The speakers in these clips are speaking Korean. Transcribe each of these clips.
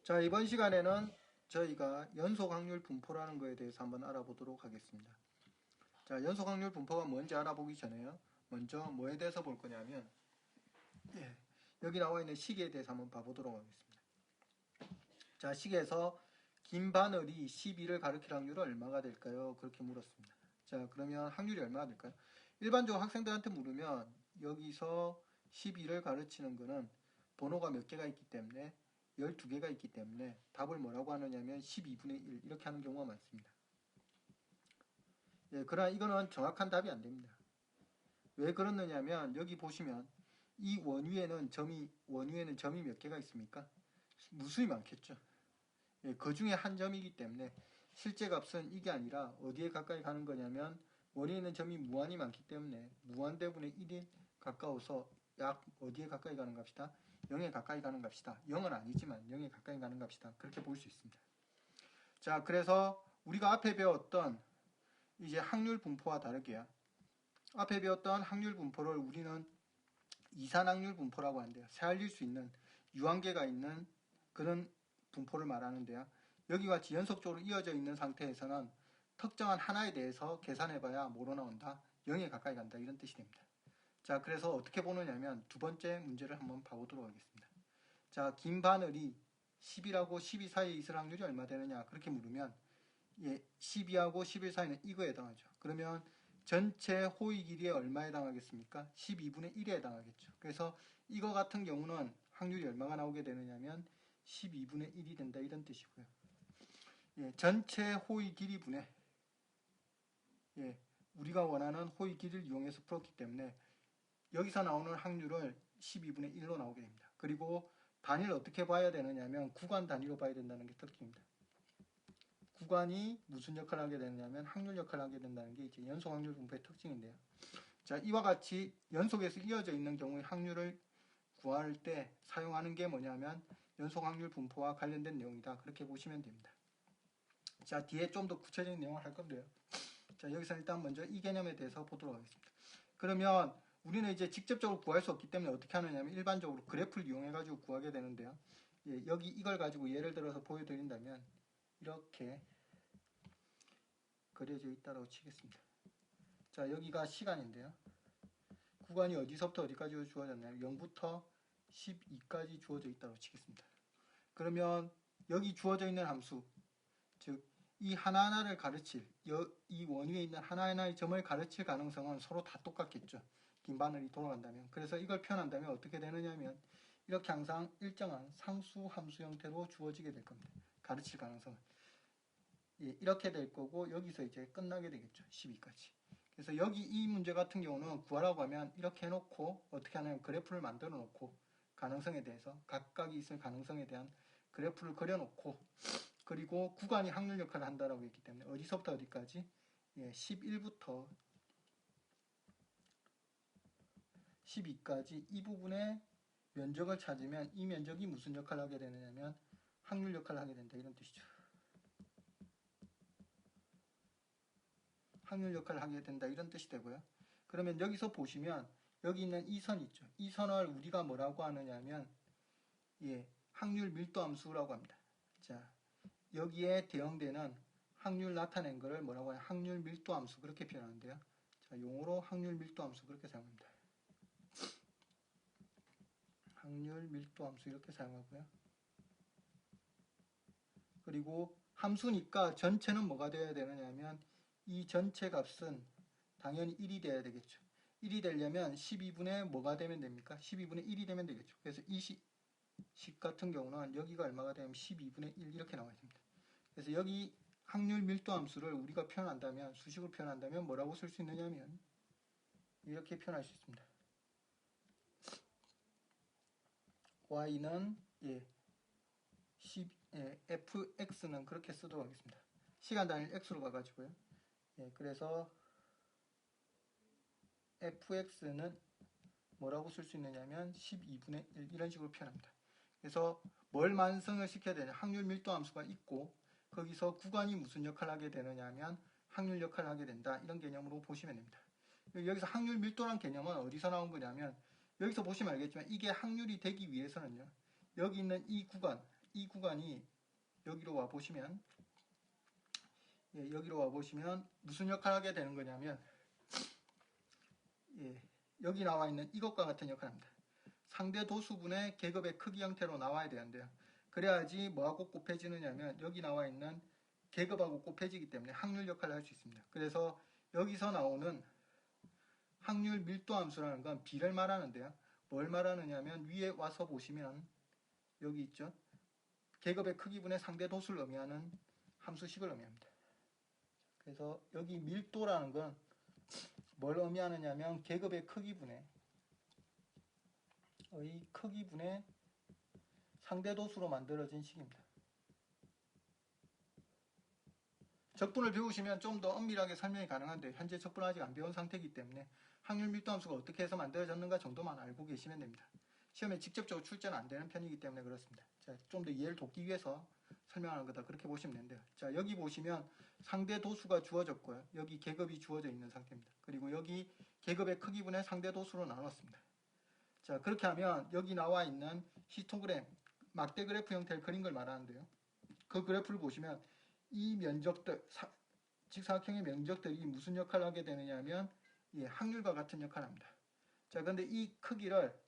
자, 이번 시간에는 저희가 연속 확률 분포라는 거에 대해서 한번 알아보도록 하겠습니다. 자, 연속 확률 분포가 뭔지 알아보기 전에요. 먼저 뭐에 대해서 볼 거냐면 여기 나와 있는 식에 대해서 한번 봐보도록 하겠습니다. 자, 식에서 긴 바늘이 12를 가리킬 확률은 얼마가 될까요? 그렇게 물었습니다. 자, 그러면 확률이 얼마가 될까요? 일반적으로 학생들한테 물으면 여기서 12를 가르치는 거는 번호가 몇 개가 있기 때문에 12개가 있기 때문에 답을 뭐라고 하느냐면 12분의 1 이렇게 하는 경우가 많습니다. 그러나 이거는 정확한 답이 안 됩니다. 왜 그러느냐면 여기 보시면 이 원위에는 점이 몇 개가 있습니까? 무수히 많겠죠. 그 중에 한 점이기 때문에 실제 값은 이게 아니라 어디에 가까이 가는 거냐면 원위에 있는 점이 무한히 많기 때문에 무한대분의 1이 가까워서 약 어디에 가까이 가는 값이다? 0에 가까이 가는 값이다. 0은 아니지만 0에 가까이 가는 값이다. 그렇게 볼 수 있습니다. 자, 그래서 우리가 앞에 배웠던 이제 확률 분포와 다르게요. 앞에 배웠던 확률 분포를 우리는 이산확률 분포라고 하는데요. 새알릴 수 있는 유한계가 있는 그런 분포를 말하는데요. 여기와 같이 연속적으로 이어져 있는 상태에서는 특정한 하나에 대해서 계산해봐야 뭐로 나온다? 0에 가까이 간다. 이런 뜻이 됩니다. 자, 그래서 어떻게 보느냐면 두 번째 문제를 한번 봐보도록 하겠습니다. 자, 긴 바늘이 10이라고 12 사이에 있을 확률이 얼마 되느냐 그렇게 물으면 12하고 11 사이는 이거에 해당하죠. 그러면 전체 호의 길이에 얼마에 해당하겠습니까? 12분의 1에 해당하겠죠. 그래서 이거 같은 경우는 확률이 얼마가 나오게 되느냐면 12분의 1이 된다 이런 뜻이고요. 전체 호의 길이분의 우리가 원하는 호의 길이를 이용해서 풀었기 때문에 여기서 나오는 확률을 12분의 1로 나오게 됩니다. 그리고 단위를 어떻게 봐야 되느냐면 구간 단위로 봐야 된다는 게 특징입니다. 구간이 무슨 역할을 하게 되느냐면 확률 역할을 하게 된다는 게 이제 연속 확률 분포의 특징인데요. 자, 이와 같이 연속해서 이어져 있는 경우의 확률을 구할 때 사용하는 게 뭐냐면 연속 확률 분포와 관련된 내용이다. 그렇게 보시면 됩니다. 자, 뒤에 좀 더 구체적인 내용을 할 건데요. 자, 여기서 일단 먼저 이 개념에 대해서 보도록 하겠습니다. 그러면 우리는 이제 직접적으로 구할 수 없기 때문에 어떻게 하느냐면 일반적으로 그래프를 이용해 가지고 구하게 되는데요. 여기 이걸 가지고 예를 들어서 보여드린다면 이렇게 그려져 있다고 치겠습니다. 자, 여기가 시간인데요. 구간이 어디서부터 어디까지 주어졌나요? 0부터 12까지 주어져 있다고 치겠습니다. 그러면 여기 주어져 있는 함수, 즉 이 하나하나를 가르칠, 이 원위에 있는 하나하나의 점을 가르칠 가능성은 서로 다 똑같겠죠. 긴 바늘이 돌아간다면. 그래서 이걸 표현한다면 어떻게 되느냐면 이렇게 항상 일정한 상수 함수 형태로 주어지게 될 겁니다. 가르칠 가능성은. 이렇게 될 거고 여기서 이제 끝나게 되겠죠. 12까지. 그래서 여기 이 문제 같은 경우는 구하라고 하면 이렇게 해놓고 어떻게 하냐면 그래프를 만들어 놓고 가능성에 대해서 각각이 있을 가능성에 대한 그래프를 그려놓고 그리고 구간이 확률 역할을 한다라고 했기 때문에 어디서부터 어디까지 11부터 12까지 이 부분의 면적을 찾으면 이 면적이 무슨 역할을 하게 되느냐면 확률 역할을 하게 된다 이런 뜻이죠. 확률 역할을 하게 된다 이런 뜻이 되고요. 그러면 여기서 보시면 여기 있는 이 선 있죠. 이 선을 우리가 뭐라고 하느냐면 확률 밀도 함수라고 합니다. 자, 여기에 대응되는 확률 나타낸 거를 뭐라고 하냐? 확률 밀도 함수 그렇게 표현하는데요. 자, 용어로 확률 밀도 함수 그렇게 사용합니다. 확률 밀도 함수 이렇게 사용하고요. 그리고 함수니까 전체는 뭐가 되어야 되느냐면 이 전체 값은 당연히 1이 돼야 되겠죠. 1이 되려면 12분의 뭐가 되면 됩니까? 12분의 1이 되면 되겠죠. 그래서 이 식 같은 경우는 여기가 얼마가 되면 12분의 1 이렇게 나와야 됩니다. 그래서 여기 확률 밀도 함수를 우리가 표현한다면 수식으로 표현한다면 뭐라고 쓸 수 있느냐면 이렇게 표현할 수 있습니다. y는 fx는 그렇게 쓰도록 하겠습니다. 시간 단위를 x로 가가지고요. 그래서 fx는 뭐라고 쓸 수 있느냐면 12분의 1 이런 식으로 표현합니다. 그래서 뭘 완성을 시켜야 되냐? 확률 밀도 함수가 있고 거기서 구간이 무슨 역할을 하게 되느냐 하면 확률 역할을 하게 된다. 이런 개념으로 보시면 됩니다. 여기서 확률 밀도란 개념은 어디서 나온 거냐면 여기서 보시면 알겠지만 이게 확률이 되기 위해서는요. 여기 있는 이 구간, 이 구간이 여기로 와 보시면 여기로 와 보시면 무슨 역할을 하게 되는 거냐면 여기 나와 있는 이것과 같은 역할을 합니다. 상대 도수분의 계급의 크기 형태로 나와야 되는데요. 그래야지 뭐하고 곱해지느냐면 여기 나와 있는 계급하고 곱해지기 때문에 확률 역할을 할 수 있습니다. 그래서 여기서 나오는 확률 밀도 함수라는 건 B를 말하는데요. 뭘 말하느냐면 위에 와서 보시면 여기 있죠. 계급의 크기분의 상대 도수를 의미하는 함수식을 의미합니다. 그래서 여기 밀도라는 건 뭘 의미하느냐면 계급의 크기분의 상대 도수로 만들어진 식입니다. 적분을 배우시면 좀 더 엄밀하게 설명이 가능한데 현재 적분을 아직 안 배운 상태이기 때문에 확률 밀도 함수가 어떻게 해서 만들어졌는가 정도만 알고 계시면 됩니다. 시험에 직접적으로 출제는 안 되는 편이기 때문에 그렇습니다. 자, 좀 더 이해를 돕기 위해서 설명하는 거다 그렇게 보시면 되는데요. 자, 여기 보시면 상대 도수가 주어졌고요. 여기 계급이 주어져 있는 상태입니다. 그리고 여기 계급의 크기분의 상대 도수로 나눴습니다. 자, 그렇게 하면 여기 나와 있는 히스토그램, 막대 그래프 형태를 그린 걸 말하는데요. 그 그래프를 보시면 이 면적들, 직사각형의 면적들이 무슨 역할을 하게 되느냐 하면 확률과 같은 역할을 합니다. 자, 그런데 이 크기를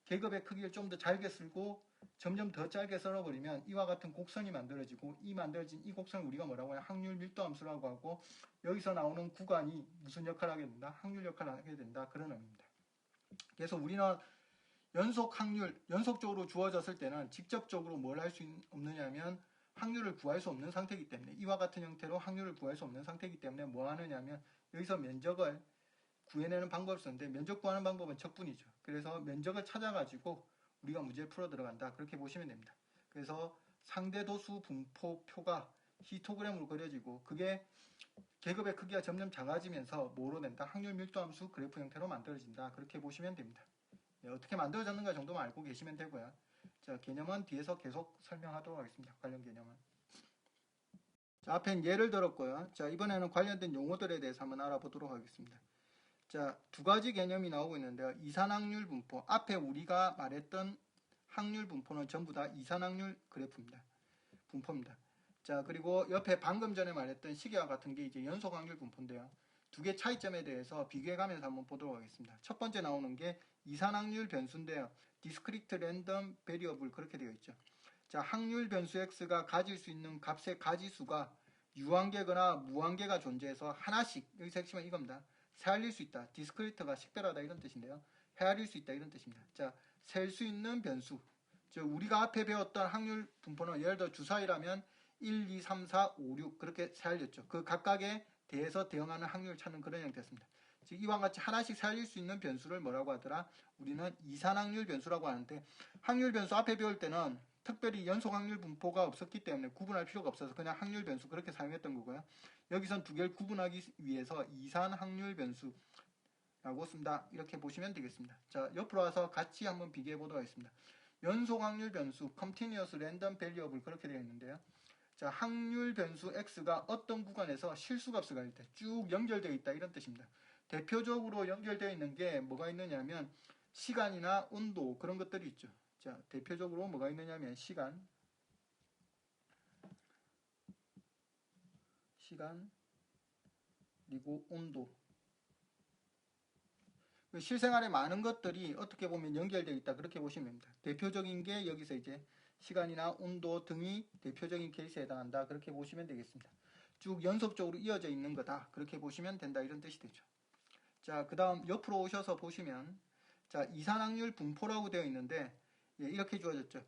계급의 크기를 좀 더 잘게 쓸고 점점 더 짧게 썰어버리면 이와 같은 곡선이 만들어지고 이 만들어진 이 곡선을 우리가 뭐라고 하냐 확률 밀도 함수라고 하고 여기서 나오는 구간이 무슨 역할을 하게 된다? 확률 역할을 하게 된다. 그런 의미입니다. 그래서 우리는 연속적으로 주어졌을 때는 직접적으로 뭘 할 수 없느냐면 확률을 구할 수 없는 상태이기 때문에 이와 같은 형태로 확률을 구할 수 없는 상태이기 때문에 뭐 하느냐면 여기서 면적을 구해내는 방법을 쓰는데 면적 구하는 방법은 적분이죠. 그래서 면적을 찾아가지고 우리가 문제를 풀어 들어간다. 그렇게 보시면 됩니다. 그래서 상대도수 분포표가 히스토그램으로 그려지고 그게 계급의 크기가 점점 작아지면서 뭐로 된다? 확률 밀도 함수 그래프 형태로 만들어진다. 그렇게 보시면 됩니다. 어떻게 만들어졌는가 정도만 알고 계시면 되고요. 자, 개념은 뒤에서 계속 설명하도록 하겠습니다. 관련 개념은. 자, 앞엔 예를 들었고요. 자, 이번에는 관련된 용어들에 대해서 한번 알아보도록 하겠습니다. 자, 두 가지 개념이 나오고 있는데요. 이산확률 분포. 앞에 우리가 말했던 확률 분포는 전부 다 이산확률 그래프입니다. 분포입니다. 자, 그리고 옆에 방금 전에 말했던 시계와 같은 게 이제 연속확률 분포인데요. 두 개 차이점에 대해서 비교해가면서 한번 보도록 하겠습니다. 첫 번째 나오는 게 이산확률 변수인데요. Discrete Random Variable 그렇게 되어 있죠. 자, 확률 변수 x가 가질 수 있는 값의 가지수가 유한계거나 무한계가 존재해서 하나씩, 여기서 핵심은 이겁니다. 헤아릴 수 있다. 디스크리트가 식별하다 이런 뜻인데요. 헤아릴 수 있다 이런 뜻입니다. 자, 셀 수 있는 변수. 즉 우리가 앞에 배웠던 확률 분포는 예를 들어 주사위라면 1, 2, 3, 4, 5, 6 그렇게 세알렸죠. 그 각각에 대해서 대응하는 확률을 찾는 그런 형태였습니다. 즉 이와 같이 하나씩 살릴 수 있는 변수를 뭐라고 하더라? 우리는 이산확률 변수라고 하는데 확률 변수 앞에 배울 때는 특별히 연속 확률 분포가 없었기 때문에 구분할 필요가 없어서 그냥 확률 변수 그렇게 사용했던 거고요. 여기선 두 개를 구분하기 위해서 이산 확률 변수라고 씁니다. 이렇게 보시면 되겠습니다. 자, 옆으로 와서 같이 한번 비교해 보도록 하겠습니다. 연속 확률 변수, Continuous Random Variable 그렇게 되어 있는데요. 자, 확률 변수 x가 어떤 구간에서 실수값을 가질 때 쭉 연결되어 있다 이런 뜻입니다. 대표적으로 연결되어 있는 게 뭐가 있느냐면 시간이나 온도 그런 것들이 있죠. 자, 대표적으로 뭐가 있느냐면 시간 그리고 온도. 실생활에 많은 것들이 어떻게 보면 연결되어 있다 그렇게 보시면 됩니다. 대표적인 게 여기서 이제 시간이나 온도 등이 대표적인 케이스에 해당한다 그렇게 보시면 되겠습니다. 쭉 연속적으로 이어져 있는 거다 그렇게 보시면 된다 이런 뜻이 되죠. 자, 그 다음 옆으로 오셔서 보시면 자, 이산확률 분포라고 되어 있는데 이렇게 주어졌죠.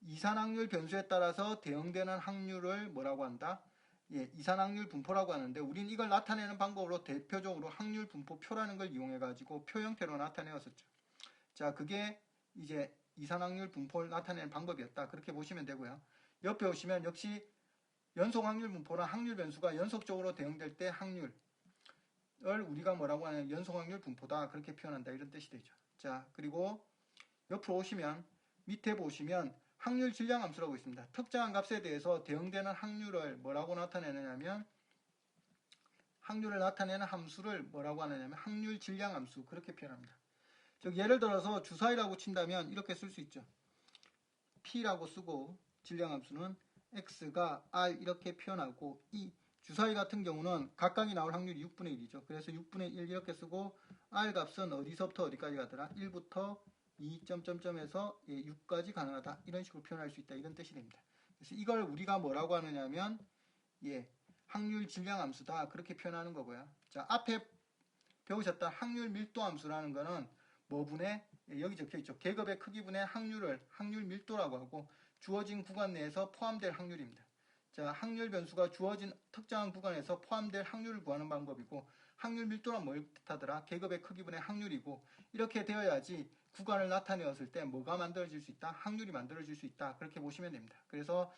이산확률 변수에 따라서 대응되는 확률을 뭐라고 한다? 이산확률 분포라고 하는데 우린 이걸 나타내는 방법으로 대표적으로 확률 분포표라는 걸 이용해 가지고 표 형태로 나타내었었죠. 자, 그게 이제 이산확률 분포를 나타내는 방법이었다 그렇게 보시면 되고요. 옆에 오시면 역시 연속 확률 분포랑 확률 변수가 연속적으로 대응될 때 확률을 우리가 뭐라고 하냐면 연속 확률 분포다 그렇게 표현한다 이런 뜻이 되죠. 자, 그리고 옆으로 오시면 밑에 보시면 확률 질량 함수라고 있습니다. 특정한 값에 대해서 대응되는 확률을 뭐라고 나타내느냐면 확률을 나타내는 함수를 뭐라고 하느냐면 확률 질량 함수 그렇게 표현합니다. 즉 예를 들어서 주사위라고 친다면 이렇게 쓸 수 있죠. P라고 쓰고 질량함수는 x가 r 이렇게 표현하고 이 주사위 같은 경우는 각각이 나올 확률이 6분의 1이죠. 그래서 6분의 1 이렇게 쓰고 r 값은 어디서부터 어디까지 가더라? 1부터 2점점점에서 6까지 가능하다. 이런 식으로 표현할 수 있다. 이런 뜻이 됩니다. 그래서 이걸 우리가 뭐라고 하느냐면 확률 질량 함수다. 그렇게 표현하는 거고요. 자, 앞에 배우셨던 확률 밀도 함수라는 거는 뭐분의 여기 적혀 있죠. 계급의 크기분의 확률을 확률 밀도라고 하고 주어진 구간 내에서 포함될 확률입니다. 자, 확률 변수가 주어진 특정한 구간에서 포함될 확률을 구하는 방법이고 확률 밀도란 뭘 뜻하더라? 계급의 크기분의 확률이고 이렇게 되어야지 구간을 나타내었을 때 뭐가 만들어질 수 있다? 확률이 만들어질 수 있다. 그렇게 보시면 됩니다. 그래서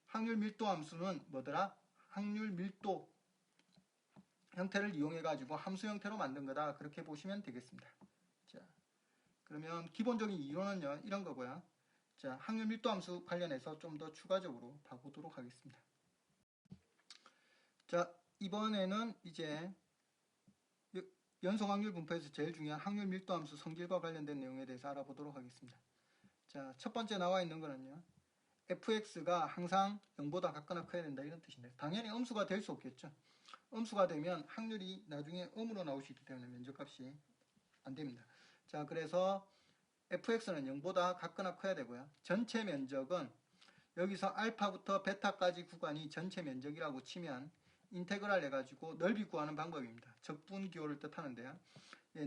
확률 밀도 함수는 뭐더라? 확률 밀도 형태를 이용해 가지고 함수 형태로 만든 거다. 그렇게 보시면 되겠습니다. 자, 그러면 기본적인 이론은요, 이런 거고요. 자, 확률 밀도 함수 관련해서 좀 더 추가적으로 봐보도록 하겠습니다. 자, 이번에는 이제 연속 확률 분포에서 제일 중요한 확률 밀도 함수 성질과 관련된 내용에 대해서 알아보도록 하겠습니다. 자, 첫 번째 나와 있는 거는요. fx가 항상 0보다 같거나 커야 된다 이런 뜻인데 당연히 음수가 될 수 없겠죠. 음수가 되면 확률이 나중에 음으로 나올 수 있기 때문에 면적값이 안 됩니다. 자, 그래서 fx는 0보다 같거나 커야 되고요. 전체 면적은 여기서 알파부터 베타까지 구간이 전체 면적이라고 치면 인테그랄 해가지고 넓이 구하는 방법입니다. 적분 기호를 뜻하는데요.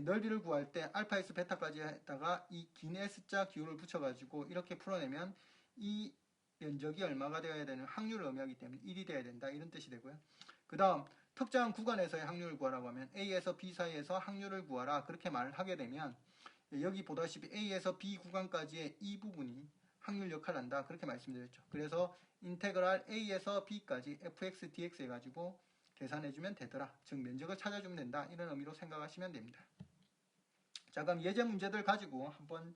넓이를 구할 때 알파에서 베타까지 했다가 이 긴 S자 기호를 붙여가지고 이렇게 풀어내면 이 면적이 얼마가 되어야 되는 확률을 의미하기 때문에 1이 되어야 된다. 이런 뜻이 되고요. 그 다음 특정한 구간에서의 확률을 구하라고 하면 A에서 B 사이에서 확률을 구하라. 그렇게 말을 하게 되면 여기 보다시피 A에서 B 구간까지의 이 부분이 확률 역할을 한다. 그렇게 말씀드렸죠. 그래서 인테그랄 A에서 B까지 fx, dx 해가지고 계산해주면 되더라. 즉 면적을 찾아주면 된다. 이런 의미로 생각하시면 됩니다. 자, 그럼 예제 문제들 가지고 한번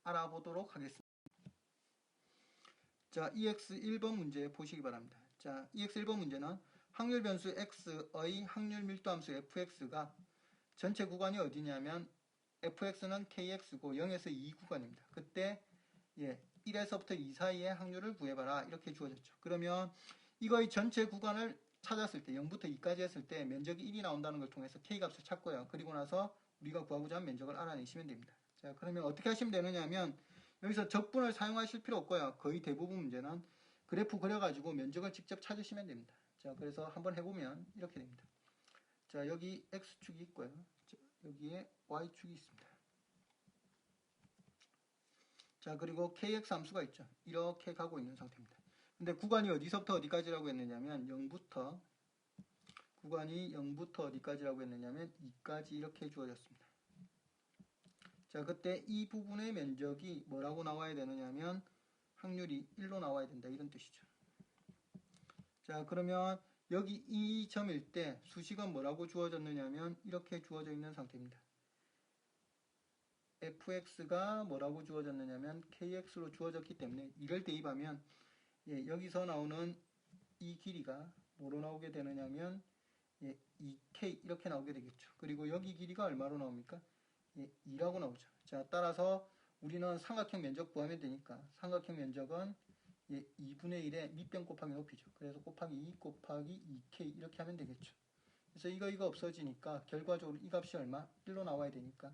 알아보도록 하겠습니다. 자, EX 1번 문제 보시기 바랍니다. 자, EX 1번 문제는 확률 변수 x의 확률 밀도 함수 fx가 전체 구간이 어디냐면 fx는 kx고 0에서 2 구간입니다. 그때 1에서부터 2 사이의 확률을 구해봐라. 이렇게 주어졌죠. 그러면 이거의 전체 구간을 찾았을 때 0부터 2까지 했을 때 면적이 1이 나온다는 걸 통해서 k값을 찾고요. 그리고 나서 우리가 구하고자 하는 면적을 알아내시면 됩니다. 자, 그러면 어떻게 하시면 되느냐 하면 여기서 적분을 사용하실 필요 없고요. 거의 대부분 문제는 그래프 그려가지고 면적을 직접 찾으시면 됩니다. 자, 그래서 한번 해보면 이렇게 됩니다. 자, 여기 x축이 있고요. 여기에 y축이 있습니다. 자, 그리고 kx 함수가 있죠. 이렇게 가고 있는 상태입니다. 근데 구간이 어디서부터 어디까지라고 했느냐면 0부터 구간이 0부터 어디까지라고 했느냐면 2까지 이렇게 주어졌습니다. 자, 그때 이 부분의 면적이 뭐라고 나와야 되느냐면 확률이 1로 나와야 된다. 이런 뜻이죠. 자, 그러면 여기 이 점일 때 수식은 뭐라고 주어졌느냐면 이렇게 주어져 있는 상태입니다. fx가 뭐라고 주어졌느냐면 kx로 주어졌기 때문에 이를 대입하면 여기서 나오는 이 길이가 뭐로 나오게 되느냐면 2k 이렇게 나오게 되겠죠. 그리고 여기 길이가 얼마로 나옵니까? 2라고 나오죠. 자, 따라서 우리는 삼각형 면적 구하면 되니까 삼각형 면적은 2분의 1의 밑변 곱하기 높이죠. 그래서 곱하기 2 곱하기 2k 이렇게 하면 되겠죠. 그래서 이거 없어지니까 결과적으로 이 값이 얼마? 1로 나와야 되니까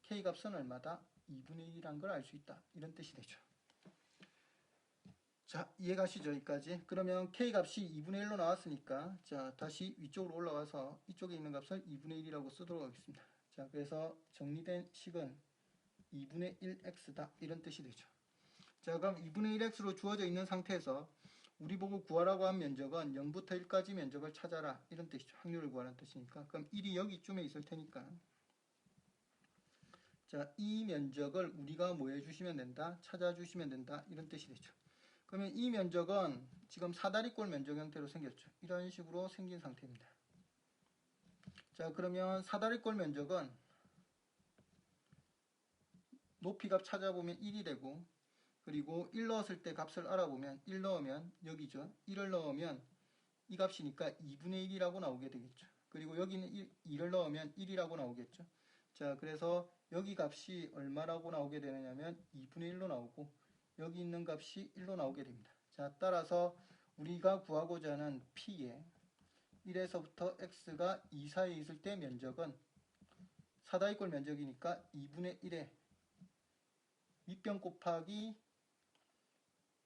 k 값은 얼마다? 2분의 1이란 걸 알 수 있다. 이런 뜻이 되죠. 자, 이해가시죠? 여기까지. 그러면 k 값이 2분의 1로 나왔으니까 자, 다시 위쪽으로 올라가서 이쪽에 있는 값을 2분의 1이라고 쓰도록 하겠습니다. 자, 그래서 정리된 식은 2분의 1x다. 이런 뜻이 되죠. 자, 그럼 2분의 1x로 주어져 있는 상태에서 우리 보고 구하라고 한 면적은 0부터 1까지 면적을 찾아라. 이런 뜻이죠. 확률을 구하라는 뜻이니까. 그럼 1이 여기쯤에 있을 테니까 자, 이 면적을 우리가 뭐 해주시면 된다? 찾아주시면 된다. 이런 뜻이 되죠. 그러면 이 면적은 지금 사다리꼴 면적 형태로 생겼죠. 이런 식으로 생긴 상태입니다. 자, 그러면 사다리꼴 면적은 높이값 찾아보면 1이 되고 그리고 1 넣었을 때 값을 알아보면 1 넣으면 여기죠. 1을 넣으면 이 값이니까 2분의 1이라고 나오게 되겠죠. 그리고 여기는 2를 넣으면 1이라고 나오겠죠. 자, 그래서 여기 값이 얼마라고 나오게 되느냐면 2분의 1로 나오고 여기 있는 값이 1로 나오게 됩니다. 자, 따라서 우리가 구하고자 하는 P에 1에서부터 X가 2 사이에 있을 때 면적은 사다이꼴 면적이니까 2분의 1에 밑변 곱하기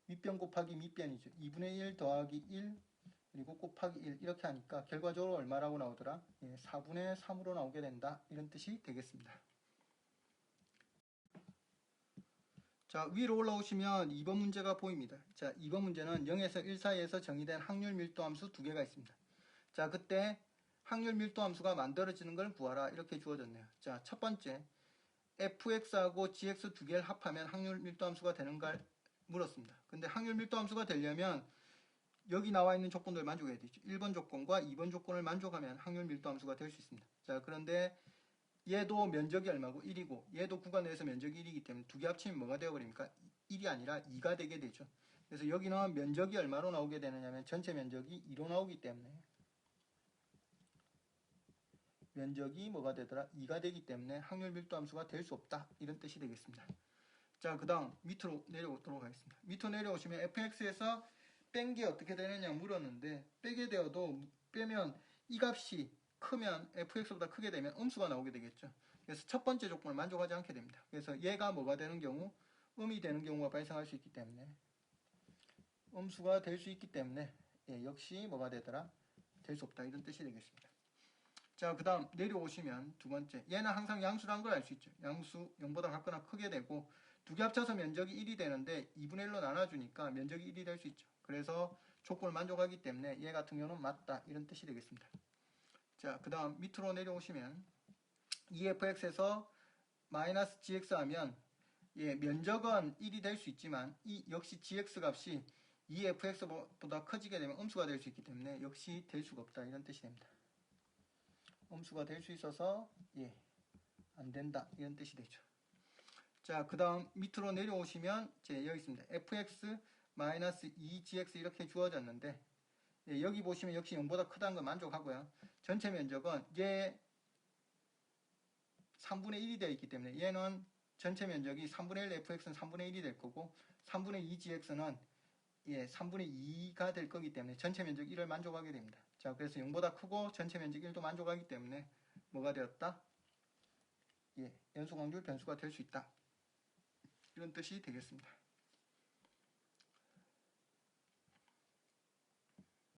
밑변이죠. 2분의 1 더하기 1 그리고 곱하기 1 이렇게 하니까 결과적으로 얼마라고 나오더라? 4분의 3으로 나오게 된다. 이런 뜻이 되겠습니다. 자, 위로 올라오시면 2번 문제가 보입니다. 자, 2번 문제는 0에서 1 사이에서 정의된 확률 밀도 함수 두 개가 있습니다. 자, 그때 확률 밀도 함수가 만들어지는 걸 구하라 이렇게 주어졌네요. 자, 첫 번째 fx하고 gx 두 개를 합하면 확률 밀도 함수가 되는가 물었습니다. 근데 확률 밀도 함수가 되려면 여기 나와 있는 조건들 만족해야 되죠. 1번 조건과 2번 조건을 만족하면 확률 밀도 함수가 될 수 있습니다. 자, 그런데 얘도 면적이 얼마고 1이고 얘도 구간 내에서 면적이 1이기 때문에 두 개 합치면 뭐가 되어버립니까? 1이 아니라 2가 되게 되죠. 그래서 여기는 면적이 얼마로 나오게 되느냐면 전체 면적이 2로 나오기 때문에 면적이 뭐가 되더라? 2가 되기 때문에 확률 밀도 함수가 될 수 없다. 이런 뜻이 되겠습니다. 자, 그 다음 밑으로 내려오도록 하겠습니다. 밑으로 내려오시면 fx에서 뺀 게 어떻게 되느냐 물었는데 빼게 되어도 빼면 이 값이 크면 fx보다 크게 되면 음수가 나오게 되겠죠. 그래서 첫 번째 조건을 만족하지 않게 됩니다. 그래서 얘가 뭐가 되는 경우 음이 되는 경우가 발생할 수 있기 때문에 음수가 될 수 있기 때문에 역시 뭐가 되더라? 될 수 없다. 이런 뜻이 되겠습니다. 자, 그 다음 내려오시면 두 번째 얘는 항상 양수라는 걸 알 수 있죠. 양수 0보다 같거나 크게 되고 두 개 합쳐서 면적이 1이 되는데 2분의 1로 나눠주니까 면적이 1이 될 수 있죠. 그래서 조건을 만족하기 때문에 얘 같은 경우는 맞다. 이런 뜻이 되겠습니다. 자, 그 다음 밑으로 내려오시면 EFX에서 마이너스 GX 하면 면적은 1이 될 수 있지만 이 역시 GX 값이 EFX보다 커지게 되면 음수가 될 수 있기 때문에 역시 될 수가 없다. 이런 뜻이 됩니다. 음수가 될 수 있어서 안 된다. 이런 뜻이 되죠. 자, 그 다음 밑으로 내려오시면 여기 있습니다. fx 마이너스 2gx 이렇게 주어졌는데 여기 보시면 역시 0보다 크다는 걸 만족하고요. 전체 면적은 얘 3분의 1이 되어 있기 때문에 얘는 전체 면적이 3분의 1 fx는 3분의 1이 될 거고 3분의 2 gx는 3분의 2가 될 거기 때문에 전체 면적 1을 만족하게 됩니다. 자, 그래서 0보다 크고 전체 면적 1도 만족하기 때문에 뭐가 되었다? 연속 확률 변수가 될 수 있다. 이런 뜻이 되겠습니다.